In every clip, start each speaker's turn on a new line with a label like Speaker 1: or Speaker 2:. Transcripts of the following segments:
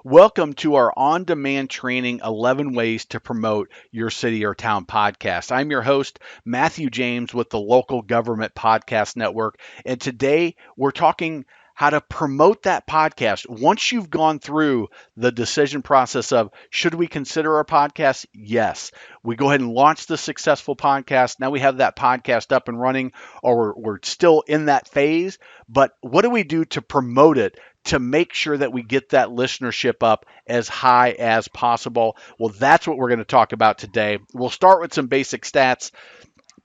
Speaker 1: Welcome to our on demand training 11 Ways to Promote Your City or Town podcast. I'm your host, Matthew James, with the Local Government Podcast Network. And today we're talking how to promote that podcast. Once you've gone through the decision process of should we consider a podcast? Yes. We go ahead and launch the successful podcast. Now we have that podcast up and running, or we're still in that phase. But what do we do to promote it, to make sure that we get that listenership up as high as possible? Well, that's what we're going to talk about today. We'll start with some basic stats.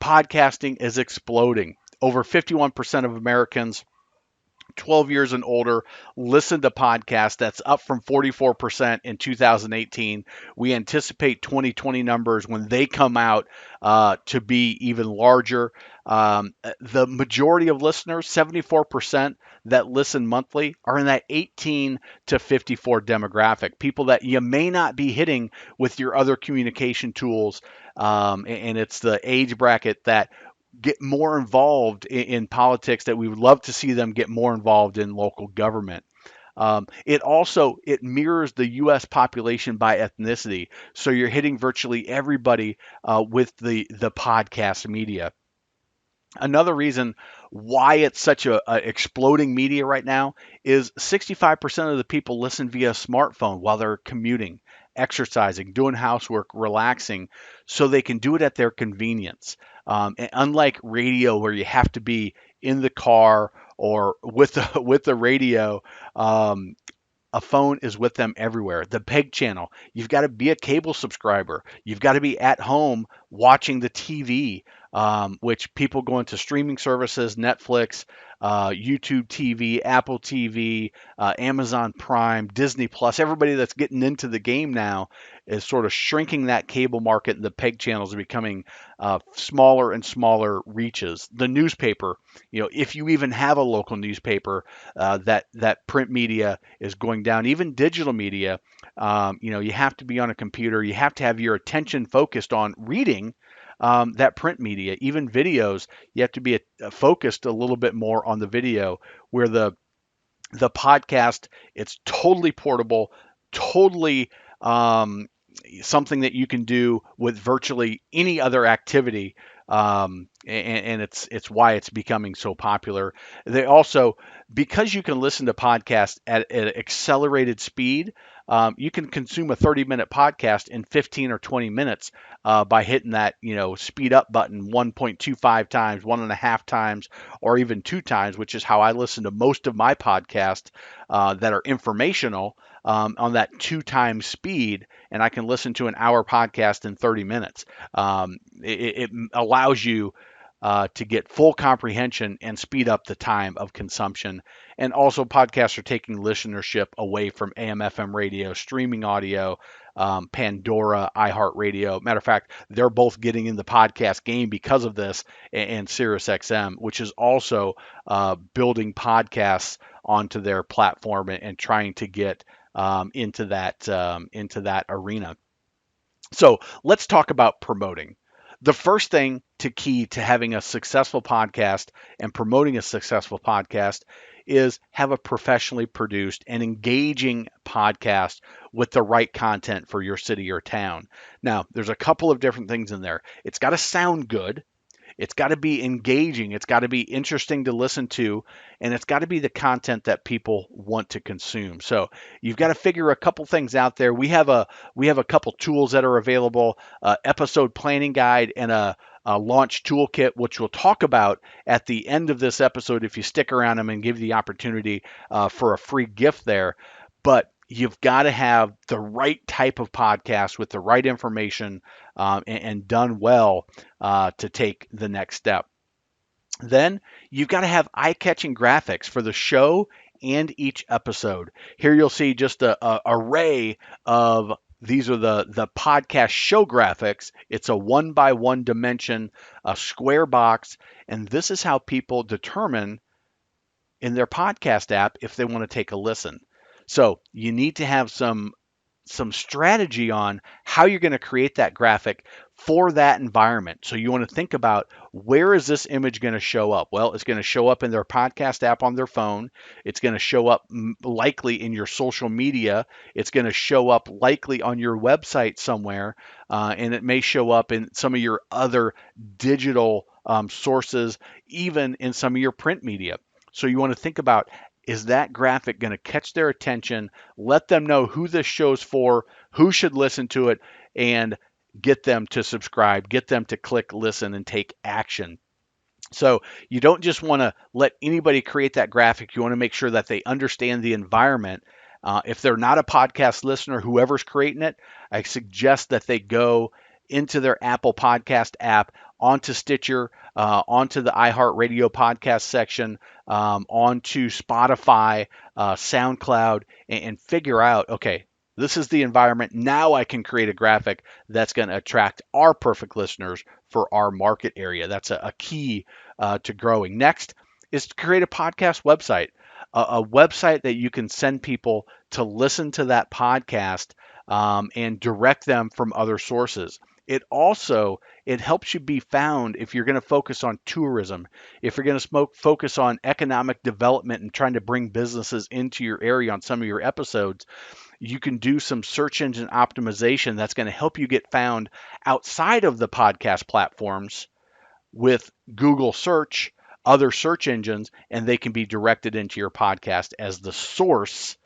Speaker 1: Podcasting is exploding. Over 51% of Americans 12 years and older listen to podcasts. That's up from 44% in 2018. We anticipate 2020 numbers when they come out to be even larger. The majority of listeners, 74% that listen monthly, are in that 18 to 54 demographic. People that you may not be hitting with your other communication tools. And it's the age bracket that get more involved in politics, that we would love to see them get more involved in local government. It mirrors the U.S. population by ethnicity, so you're hitting virtually everybody with the podcast media. Another reason why it's such a exploding media right now is 65% of the people listen via smartphone while they're commuting, exercising, doing housework, relaxing, so they can do it at their convenience. And unlike radio, where you have to be in the car or with the with the radio, um, a phone is with them everywhere. The PEG channel, you've got to be a cable subscriber. You've got to be at home watching the TV, which people go into streaming services, Netflix, YouTube TV, Apple TV, Amazon Prime, Disney Plus. Everybody that's getting into the game now is sort of shrinking that cable market, and the PEG channels are becoming smaller and smaller reaches. The newspaper, if you even have a local newspaper, that print media is going down. Even digital media, you have to be on a computer. You have to have your attention focused on reading that print media. Even videos, you have to be focused a little bit more on the video. Where the podcast, it's totally portable, totally something that you can do with virtually any other activity. And it's why it's becoming so popular. They also, because you can listen to podcasts at accelerated speed, you can consume a 30-minute podcast in 15 or 20 minutes by hitting that speed up button 1.25 times, 1.5 times, or even 2 times, which is how I listen to most of my podcasts that are informational, on that 2 times speed, and I can listen to an hour podcast in 30 minutes. It allows you to get full comprehension and speed up the time of consumption. And also, podcasts are taking listenership away from AM/FM radio, streaming audio, Pandora, iHeartRadio. Matter of fact, they're both getting in the podcast game because of this, and SiriusXM, which is also building podcasts onto their platform and trying to get into that arena. So let's talk about promoting. The first thing to key to having a successful podcast and promoting a successful podcast is have a professionally produced and engaging podcast with the right content for your city or town. Now, there's a couple of different things in there. It's got to sound good. It's got to be engaging. It's got to be interesting to listen to, and it's got to be the content that people want to consume. So you've got to figure a couple things out there. We have a couple tools that are available: episode planning guide and a launch toolkit, which we'll talk about at the end of this episode. If you stick around, I'm going to give you the opportunity for a free gift there. But you've got to have the right type of podcast with the right information, and done well to take the next step. Then you've got to have eye-catching graphics for the show and each episode. Here you'll see just a array of these are the podcast show graphics. It's a 1 by 1 dimension, a square box, and this is how people determine in their podcast app if they want to take a listen. So you need to have some strategy on how you're going to create that graphic for that environment. So you want to think about, where is this image going to show up? Well, it's going to show up in their podcast app on their phone. It's going to show up likely in your social media. It's going to show up likely on your website somewhere. And it may show up in some of your other digital sources, even in some of your print media. So you want to think about, is that graphic going to catch their attention, let them know who this show's for, who should listen to it, and get them to subscribe, get them to click listen and take action. So you don't just want to let anybody create that graphic. You want to make sure that they understand the environment. If they're not a podcast listener, whoever's creating it, I suggest that they go into their Apple Podcast app, onto Stitcher, onto the iHeartRadio podcast section, onto Spotify, SoundCloud, and figure out, okay, this is the environment. Now I can create a graphic that's going to attract our perfect listeners for our market area. That's a key to growing. Next is to create a podcast website, a website that you can send people to listen to that podcast, and direct them from other sources. It helps you be found if you're going to focus on tourism, if you're going to focus on economic development and trying to bring businesses into your area on some of your episodes. You can do some search engine optimization that's going to help you get found outside of the podcast platforms with Google search, other search engines, and they can be directed into your podcast as the source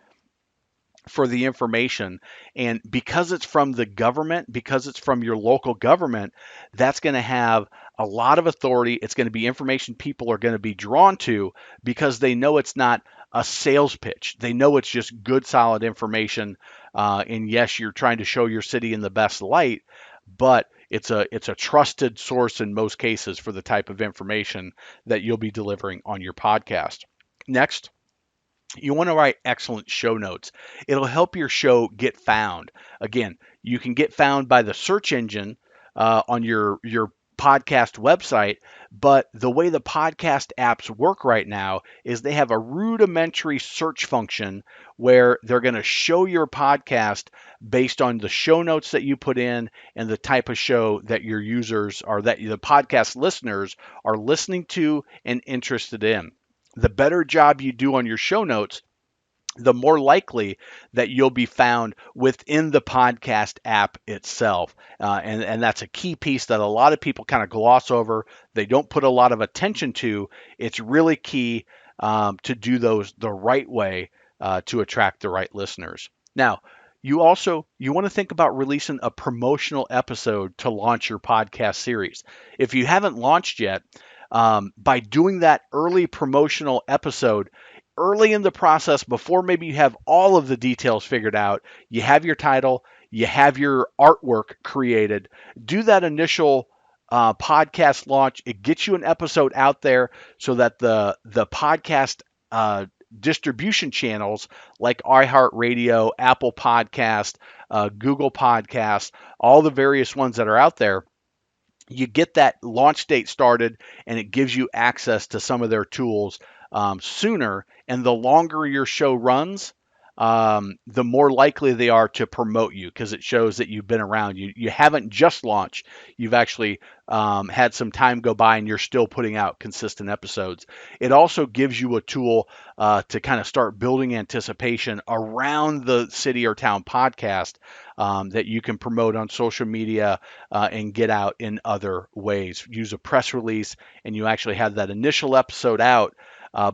Speaker 1: for the information. And because it's from the government, because it's from your local government, that's going to have a lot of authority. It's going to be information people are going to be drawn to because they know it's not a sales pitch. They know it's just good, solid information. And yes, you're trying to show your city in the best light, but it's a trusted source in most cases for the type of information that you'll be delivering on your podcast. Next, you want to write excellent show notes. It'll help your show get found. Again, you can get found by the search engine on your podcast website, but the way the podcast apps work right now is they have a rudimentary search function where they're going to show your podcast based on the show notes that you put in and the type of show that your users or that the podcast listeners are listening to and interested in. The better job you do on your show notes, the more likely that you'll be found within the podcast app itself. And that's a key piece that a lot of people kind of gloss over. They don't put a lot of attention to. It's really key to do those the right way to attract the right listeners. Now, you want to think about releasing a promotional episode to launch your podcast series. If you haven't launched yet, by doing that early promotional episode, early in the process, before maybe you have all of the details figured out, you have your title, you have your artwork created, do that initial podcast launch. It gets you an episode out there so that the podcast distribution channels like iHeartRadio, Apple Podcast, Google Podcast, all the various ones that are out there, you get that launch date started and it gives you access to some of their tools sooner. And the longer your show runs, the more likely they are to promote you because it shows that you've been around. You haven't just launched. You've actually had some time go by and you're still putting out consistent episodes. It also gives you a tool to kind of start building anticipation around the city or town podcast that you can promote on social media and get out in other ways. Use a press release and you actually have that initial episode out.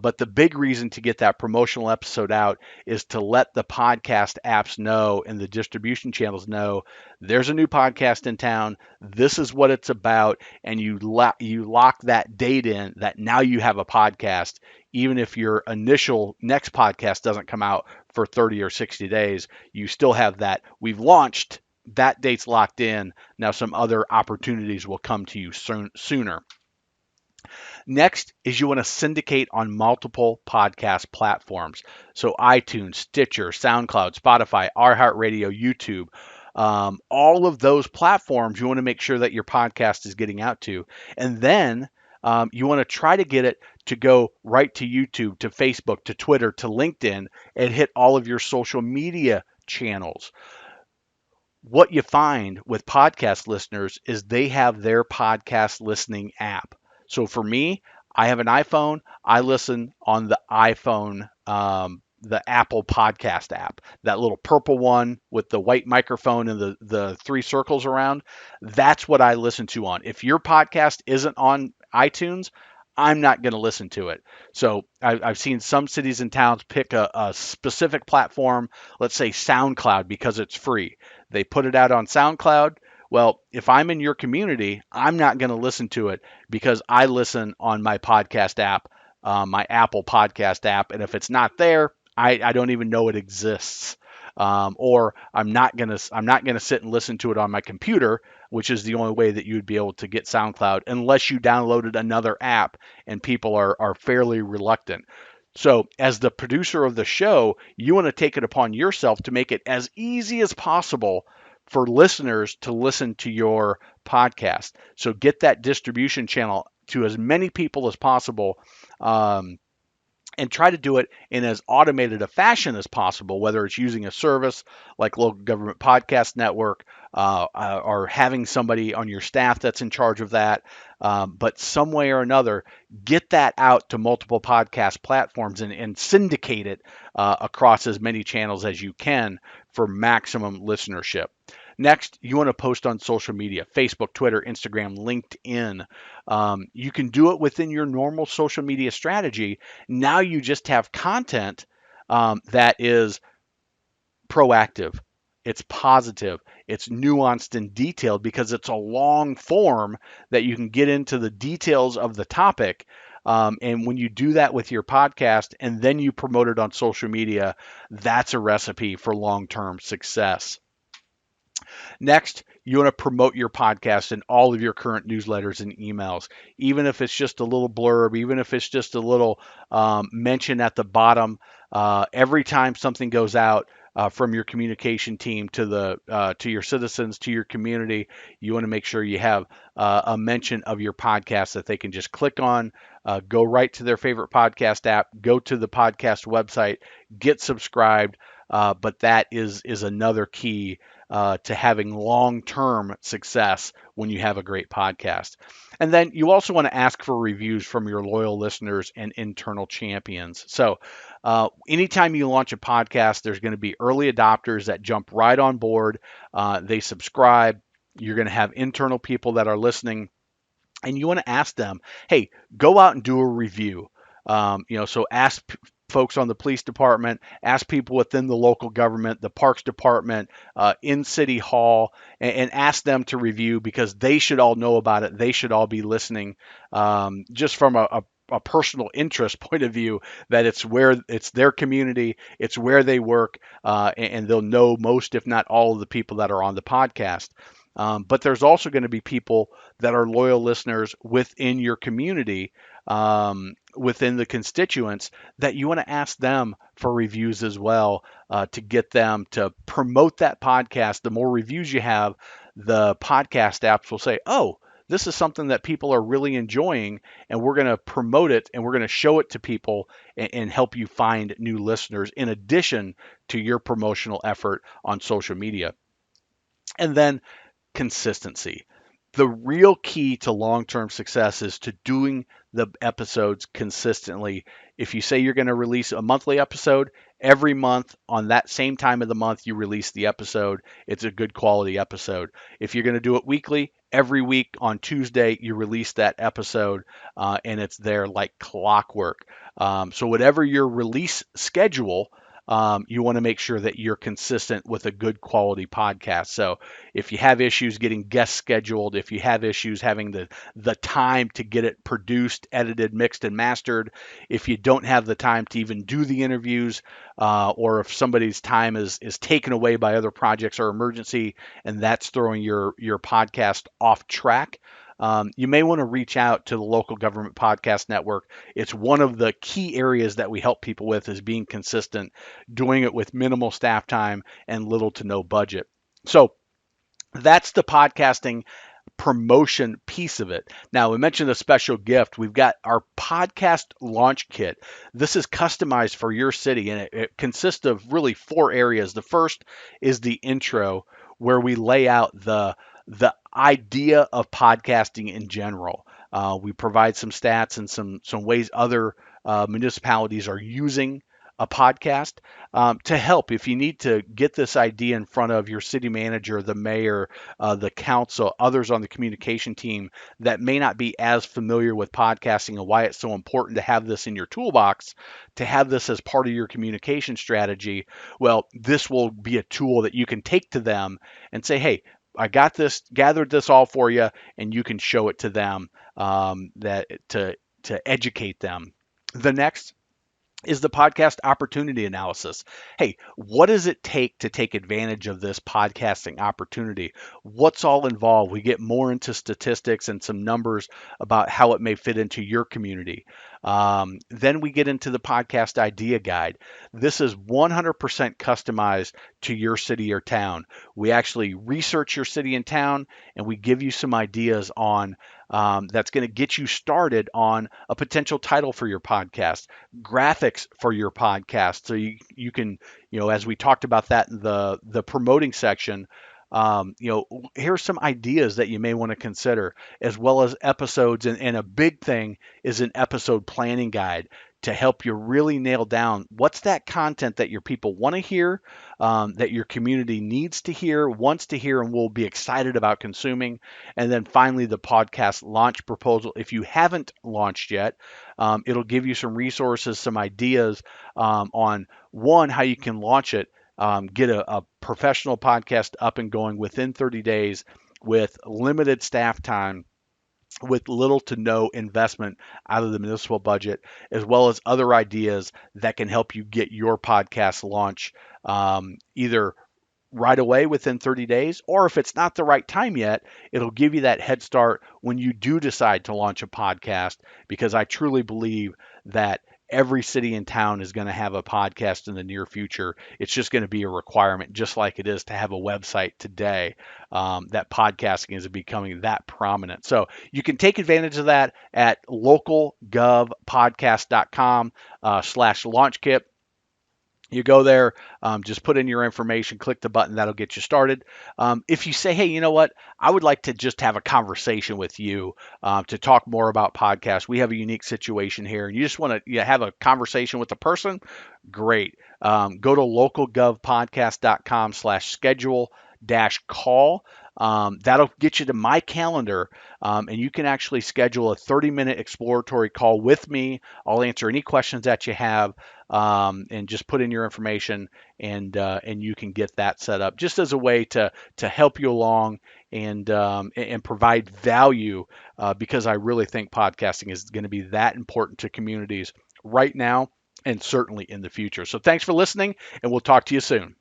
Speaker 1: But the big reason to get that promotional episode out is to let the podcast apps know and the distribution channels know there's a new podcast in town. This is what it's about. And you lock that date in that now you have a podcast, even if your initial next podcast doesn't come out for 30 or 60 days, you still have that. We've launched, that date's locked in. Now some other opportunities will come to you sooner. Next is you want to syndicate on multiple podcast platforms. So iTunes, Stitcher, SoundCloud, Spotify, iHeartRadio, YouTube, all of those platforms you want to make sure that your podcast is getting out to. And then you want to try to get it to go right to YouTube, to Facebook, to Twitter, to LinkedIn, and hit all of your social media channels. what you find with podcast listeners is they have their podcast listening app. So for me, I have an iPhone. I listen on the iPhone, the Apple Podcast app, that little purple one with the white microphone and the three circles around. That's what I listen to on. If your podcast isn't on iTunes, I'm not going to listen to it. So I've seen some cities and towns pick a specific platform, let's say SoundCloud, because it's free. They put it out on SoundCloud. Well, if I'm in your community, I'm not going to listen to it because I listen on my podcast app, my Apple Podcast app, and if it's not there, I don't even know it exists. Or I'm not gonna sit and listen to it on my computer, which is the only way that you'd be able to get SoundCloud, unless you downloaded another app, and people are fairly reluctant. So, as the producer of the show, you want to take it upon yourself to make it as easy as possible for listeners to listen to your podcast. So, get that distribution channel to as many people as possible. And try to do it in as automated a fashion as possible, whether it's using a service like Local Government Podcast Network, or having somebody on your staff that's in charge of that. But some way or another, get that out to multiple podcast platforms and syndicate it across as many channels as you can for maximum listenership. Next, you want to post on social media: Facebook, Twitter, Instagram, LinkedIn. You can do it within your normal social media strategy. Now you just have content that is proactive, it's positive, it's nuanced and detailed because it's a long form that you can get into the details of the topic. And when you do that with your podcast and then you promote it on social media, that's a recipe for long term success. Next, you want to promote your podcast in all of your current newsletters and emails, even if it's just a little blurb, even if it's just a little mention at the bottom. Every time something goes out from your communication team to your citizens, to your community, you want to make sure you have a mention of your podcast that they can just click on, go right to their favorite podcast app, go to the podcast website, get subscribed. But that is another key to having long-term success when you have a great podcast. And then you also want to ask for reviews from your loyal listeners and internal champions. So anytime you launch a podcast, there's going to be early adopters that jump right on board. They subscribe. You're going to have internal people that are listening, and you want to ask them, hey, go out and do a review. So ask folks on the police department, ask people within the local government, the parks department, in city hall, and ask them to review because they should all know about it. They should all be listening, just from a personal interest point of view, that it's their community, it's where they work, and they'll know most, if not all, of the people that are on the podcast. But there's also going to be people that are loyal listeners within your community, within the constituents, that you want to ask them for reviews as well, to get them to promote that podcast. The more reviews you have, the podcast apps will say, oh, this is something that people are really enjoying, and we're going to promote it and we're going to show it to people and help you find new listeners in addition to your promotional effort on social media. And then consistency. The real key to long term success is to doing the episodes consistently. If you say you're going to release a monthly episode, every month on that same time of the month, you release the episode. It's a good quality episode. If you're going to do it weekly, every week on Tuesday, you release that episode, and it's there like clockwork. So, whatever your release schedule, you want to make sure that you're consistent with a good quality podcast. So if you have issues getting guests scheduled, if you have issues having the time to get it produced, edited, mixed, and mastered, if you don't have the time to even do the interviews, or if somebody's time is taken away by other projects or emergency, and that's throwing your podcast off track, you may want to reach out to the Local Government Podcast Network. It's one of the key areas that we help people with, is being consistent, doing it with minimal staff time and little to no budget. So that's the podcasting promotion piece of it. Now, we mentioned a special gift. We've got our podcast launch kit. This is customized for your city, and it consists of really four areas. The first is the intro, where we lay out the idea of podcasting in general. We provide some stats and some ways other municipalities are using a podcast to help. If you need to get this idea in front of your city manager, the mayor, the council, others on the communication team that may not be as familiar with podcasting and why it's so important to have this in your toolbox, to have this as part of your communication strategy, well, this will be a tool that you can take to them and say, hey, I got this, gathered this all for you, and you can show it to them that to educate them. The next is the podcast opportunity analysis. Hey, what does it take to take advantage of this podcasting opportunity? What's all involved? We get more into statistics and some numbers about how it may fit into your community. Then we get into the podcast idea guide. This is 100% customized to your city or town. We actually research your city and town, and we give you some ideas on that's going to get you started on a potential title for your podcast, graphics for your podcast, so you can, as we talked about that in the promoting section. Here's some ideas that you may want to consider, as well as episodes. And a big thing is an episode planning guide to help you really nail down what's that content that your people want to hear, that your community needs to hear, wants to hear, and will be excited about consuming. And then finally, the podcast launch proposal. If you haven't launched yet, it'll give you some resources, some ideas on one, how you can launch it, get a professional podcast up and going within 30 days with limited staff time, with little to no investment out of the municipal budget, as well as other ideas that can help you get your podcast launch either right away within 30 days, or if it's not the right time yet, it'll give you that head start when you do decide to launch a podcast, because I truly believe that every city and town is going to have a podcast in the near future. It's just going to be a requirement, just like it is to have a website today. That podcasting is becoming that prominent. So you can take advantage of that at localgovpodcast.com /launch kit. You go there, just put in your information, click the button, that'll get you started. If you say, hey, you know what, I would like to just have a conversation with you to talk more about podcasts. We have a unique situation here, and you just want to have a conversation with a person, great. Go to localgovpodcast.com /schedule-call. That'll get you to my calendar, and you can actually schedule a 30-minute exploratory call with me. I'll answer any questions that you have, and just put in your information, and you can get that set up just as a way to help you along and provide value, because I really think podcasting is going to be that important to communities right now and certainly in the future. So thanks for listening, and we'll talk to you soon.